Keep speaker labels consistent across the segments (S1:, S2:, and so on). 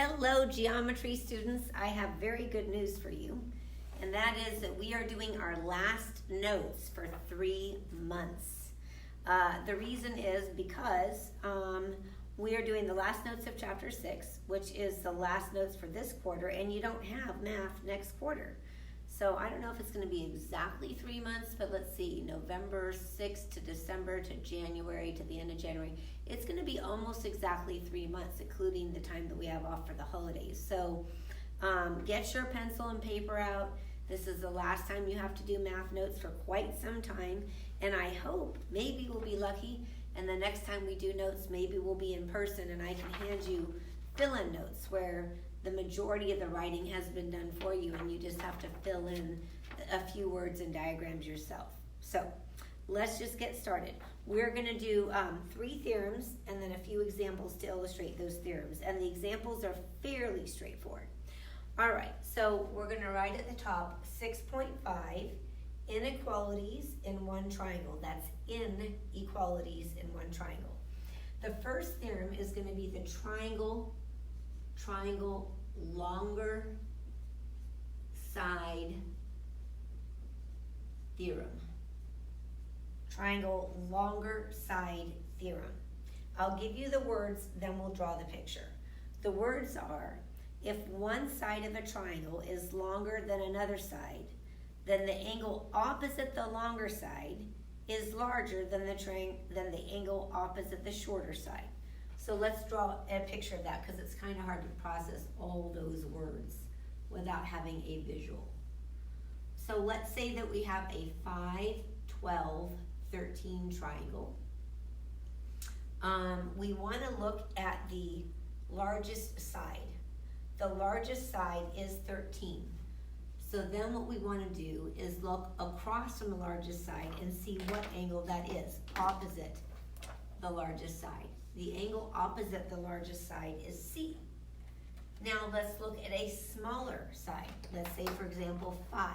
S1: Hello, geometry students. I have very good news for you, and that is that we are doing our last notes for 3 months. The reason is because we are doing the last notes of chapter 6, which is the last notes for this quarter, and you don't have math next quarter. So I don't know if it's going to be exactly 3 months, but let's see, November 6th to December to January to the end of January. It's going to be almost exactly 3 months, including the time that we have off for the holidays. So get your pencil and paper out. This is the last time you have to do math notes for quite some time. And I hope, maybe we'll be lucky, and the next time we do notes, maybe we'll be in person and I can hand you fill-in notes where the majority of the writing has been done for you and you just have to fill in a few words and diagrams yourself. So let's just get started. We're going to do 3 theorems and then a few examples to illustrate those theorems. And the examples are fairly straightforward. All right, so we're going to write at the top 6.5 inequalities in one triangle. That's inequalities in one triangle. The first theorem is going to be the triangle longer side theorem. Triangle longer side theorem. I'll give you the words, then we'll draw the picture. The words are, if one side of a triangle is longer than another side, then the angle opposite the longer side is larger than the angle opposite the shorter side. So let's draw a picture of that because it's kind of hard to process all those words without having a visual. So let's say that we have a 5, 12, 13 triangle. We want to look at the largest side. The largest side is 13. So then what we want to do is look across from the largest side and see what angle that is opposite the largest side. The angle opposite the largest side is C. Now let's look at a smaller side. Let's say, for example, 5.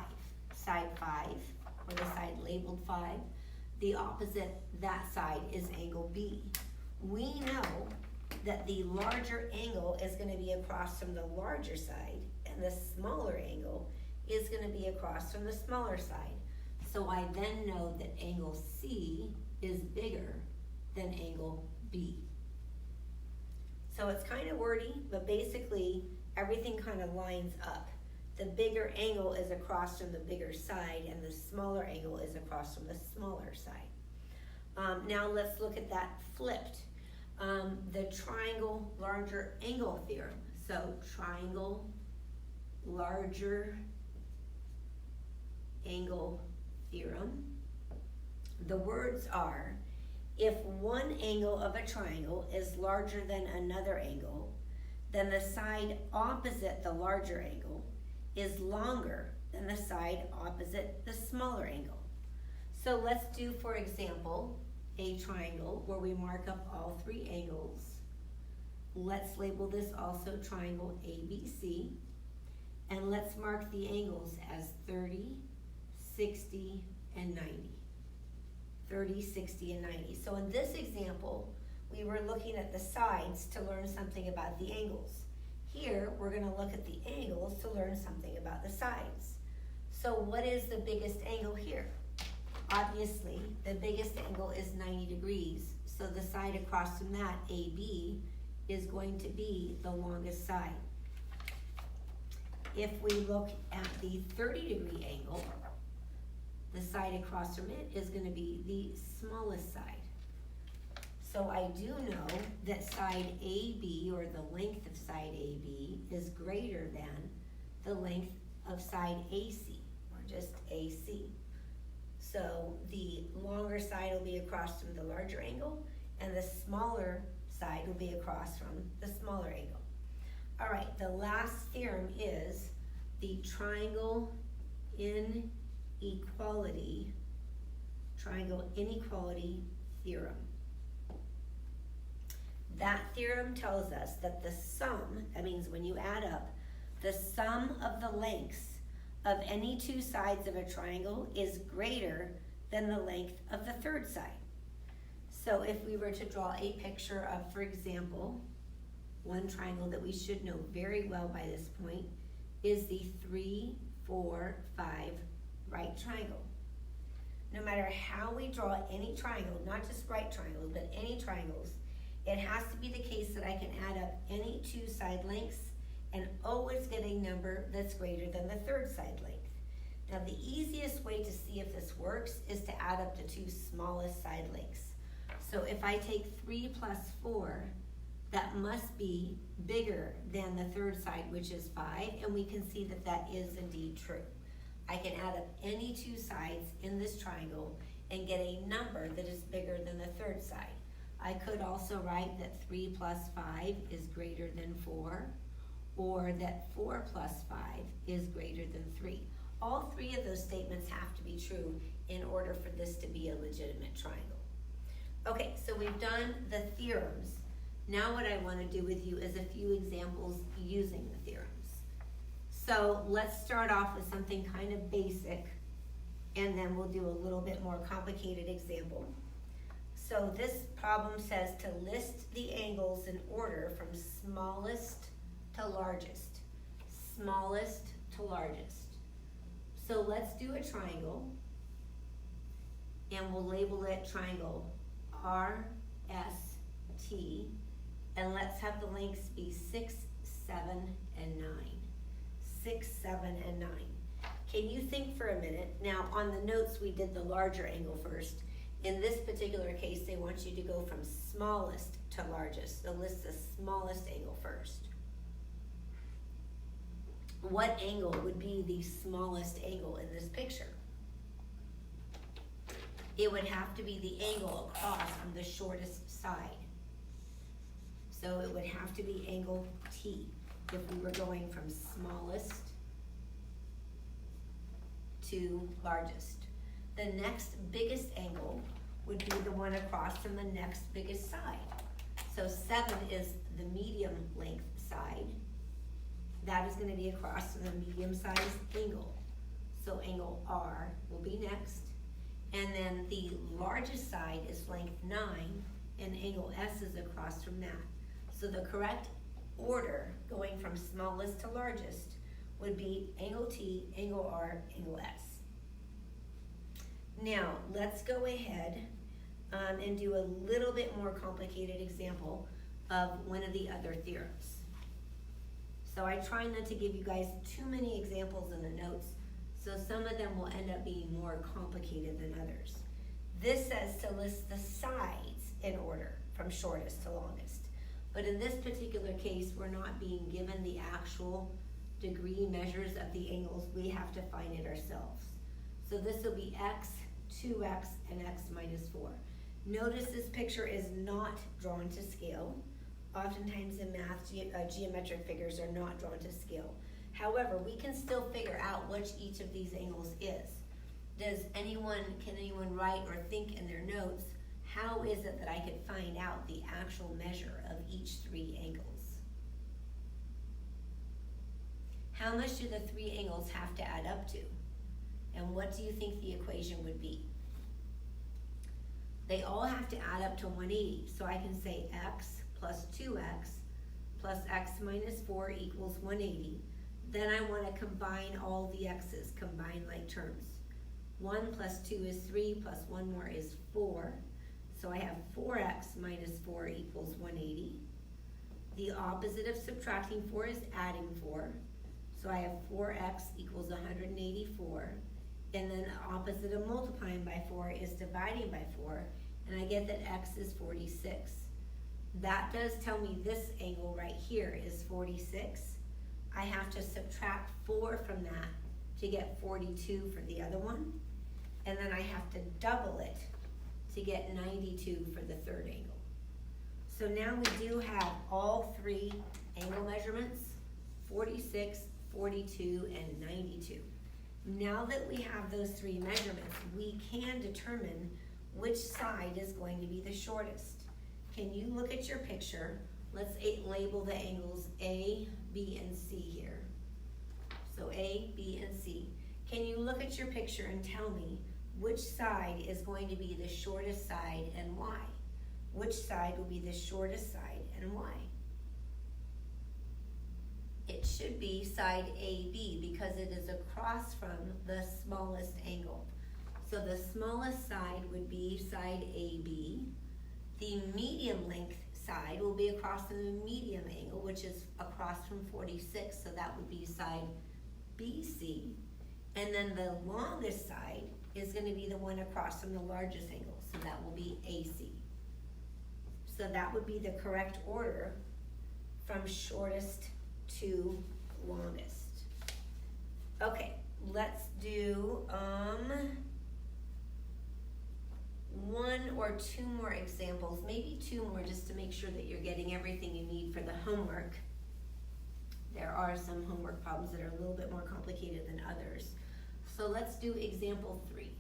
S1: Side 5, or the side labeled 5. The opposite that side is angle B. We know that the larger angle is going to be across from the larger side, and the smaller angle is going to be across from the smaller side. So I then know that angle C is bigger than angle B. So it's kind of wordy, but basically everything kind of lines up. The bigger angle is across from the bigger side, and the smaller angle is across from the smaller side. Now let's look at that flipped. The triangle larger angle theorem. So triangle larger angle theorem. The words are, if one angle of a triangle is larger than another angle, then the side opposite the larger angle is longer than the side opposite the smaller angle. So let's do, for example, a triangle where we mark up all 3 angles. Let's label this also triangle ABC, and let's mark the angles as 30, 60, and 90. 30, 60, and 90. So in this example, we were looking at the sides to learn something about the angles. Here, we're going to look at the angles to learn something about the sides. So what is the biggest angle here? Obviously, the biggest angle is 90 degrees. So the side across from that, AB, is going to be the longest side. If we look at the 30-degree angle, the side across from it is going to be the smallest side. So I do know that side AB, or the length of side AB, is greater than the length of side AC, or just AC. So the longer side will be across from the larger angle, and the smaller side will be across from the smaller angle. All right, the last theorem is the triangle inequality theorem. That theorem tells us that the sum, that means when you add up, the sum of the lengths of any 2 sides of a triangle is greater than the length of the third side. So if we were to draw a picture of, for example, one triangle that we should know very well by this point is the 3, 4, 5 right triangle. No matter how we draw any triangle, not just right triangles, but any triangles, it has to be the case that I can add up any two side lengths and always get a number that's greater than the third side length. Now the easiest way to see if this works is to add up the two smallest side lengths. So if I take 3 plus 4, that must be bigger than the third side, which is 5, and we can see that that is indeed true. I can add up any two sides in this triangle and get a number that is bigger than the third side. I could also write that 3 plus 5 is greater than 4, or that 4 plus 5 is greater than 3. All three of those statements have to be true in order for this to be a legitimate triangle. Okay, so we've done the theorems. Now what I want to do with you is a few examples using the theorems. So let's start off with something kind of basic, and then we'll do a little bit more complicated example. So this problem says to list the angles in order from smallest to largest. Smallest to largest. So let's do a triangle, and we'll label it triangle RST, and let's have the lengths be 6, 7, and 9. 6, 7, and 9. Can you think for a minute? Now on the notes we did the larger angle first. In this particular case they want you to go from smallest to largest. So list the smallest angle first. What angle would be the smallest angle in this picture? It would have to be the angle across from the shortest side. So it would have to be angle T if we were going from smallest to largest. The next biggest angle would be the one across from the next biggest side. So 7 is the medium length side. That is going to be across from the medium-sized angle. So angle R will be next. And then the largest side is length 9, and angle S is across from that. So the correct order going from smallest to largest would be angle T, angle R, angle S. Now, let's go ahead and do a little bit more complicated example of one of the other theorems. So I try not to give you guys too many examples in the notes, so some of them will end up being more complicated than others. This says to list the sides in order from shortest to longest. But in this particular case, we're not being given the actual degree measures of the angles. We have to find it ourselves. So this will be x, 2x, and x minus 4. Notice this picture is not drawn to scale. Oftentimes in math, geometric figures are not drawn to scale. However, we can still figure out which each of these angles is. Can anyone write or think in their notes, how is it that I could find out the actual measure of each 3 angles? How much do the 3 angles have to add up to? And what do you think the equation would be? They all have to add up to 180. So I can say x plus 2x plus x minus 4 equals 180. Then I want to combine all the x's, combine like terms. 1 plus 2 is 3, plus 1 more is 4. So I have 4x minus 4 equals 180. The opposite of subtracting 4 is adding 4. So I have 4x equals 184. And then the opposite of multiplying by 4 is dividing by 4. And I get that x is 46. That does tell me this angle right here is 46. I have to subtract 4 from that to get 42 for the other one. And then I have to double it to get 92 for the third angle. So now we do have all 3 angle measurements, 46, 42, and 92. Now that we have those 3 measurements, we can determine which side is going to be the shortest. Can you look at your picture? Let's label the angles A, B, and C here. So A, B, and C. Can you look at your picture and tell me which side is going to be the shortest side and why? Which side will be the shortest side and why? should be side AB because it is across from the smallest angle. So the smallest side would be side AB. The medium length side will be across from the medium angle, which is across from 46, so that would be side BC. And then the longest side is going to be the one across from the largest angle, so that will be AC. So that would be the correct order from shortest to longest. Okay, let's do one or two more examples, maybe two more, just to make sure that you're getting everything you need for the homework. There are some homework problems that are a little bit more complicated than others. So let's do example 3.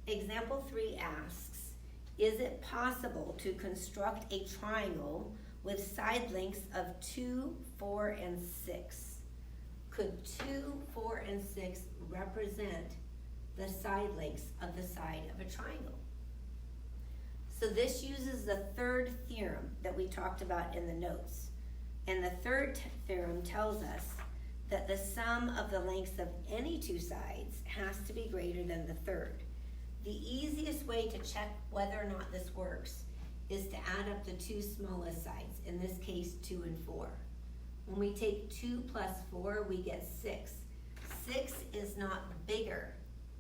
S1: Example 3 asks, is it possible to construct a triangle with side lengths of 2, 4, and 6? Could 2, 4, and 6 represent the side lengths of the side of a triangle? So this uses the third theorem that we talked about in the notes. And the third theorem tells us that the sum of the lengths of any two sides has to be greater than the third. The easiest way to check whether or not this works is to add up the two smallest sides, in this case 2 and 4. When we take 2 plus 4, we get 6. 6 is not bigger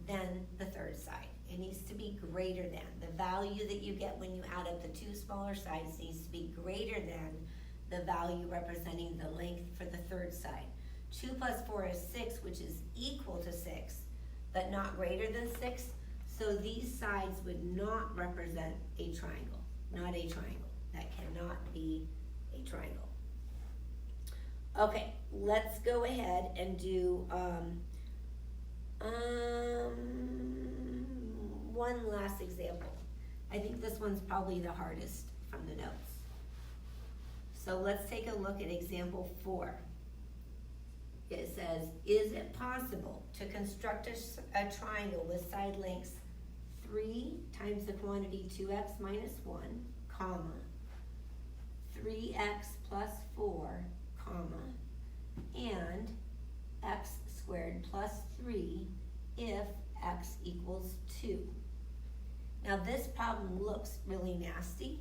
S1: than the third side. It needs to be greater than. The value that you get when you add up the two smaller sides needs to be greater than the value representing the length for the third side. 2 plus 4 is 6, which is equal to 6, but not greater than 6. So these sides would not represent a triangle. Not a triangle. That cannot be a triangle. Okay, let's go ahead and do one last example. I think this one's probably the hardest from the notes. So let's take a look at example 4. It says, is it possible to construct a triangle with side lengths 3 times the quantity 2x minus 1, comma, 3x plus 4, comma, and x squared plus 3 if x equals 2. Now this problem looks really nasty,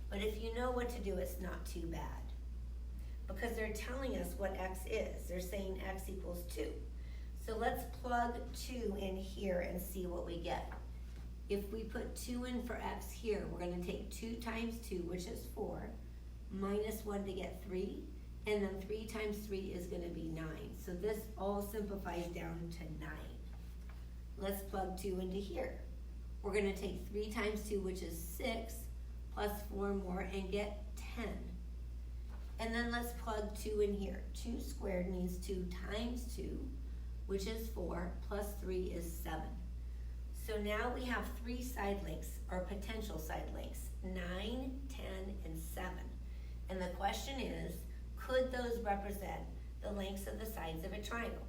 S1: but if you know what to do, it's not too bad. Because they're telling us what x is. They're saying x equals 2. So let's plug 2 in here and see what we get. If we put 2 in for x here, we're going to take 2 times 2, which is 4, minus 1 to get 3, and then 3 times 3 is going to be 9. So this all simplifies down to 9. Let's plug 2 into here. We're going to take 3 times 2, which is 6, plus 4 more, and get 10. And then let's plug 2 in here. 2 squared means 2 times 2, which is 4, plus 3 is 7. So now we have 3 side lengths, or potential side lengths, 9, 10, and 7. And the question is, could those represent the lengths of the sides of a triangle?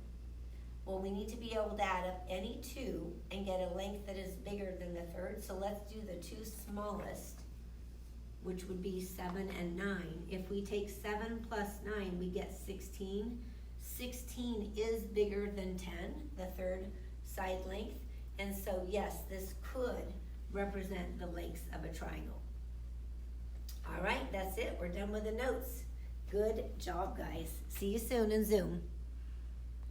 S1: Well, we need to be able to add up any 2 and get a length that is bigger than the third. So let's do the 2 smallest, which would be 7 and 9. If we take 7 plus 9, we get 16. 16 is bigger than 10, the third side length. And so, yes, this could represent the lengths of a triangle. All right, that's it. We're done with the notes. Good job, guys. See you soon in Zoom.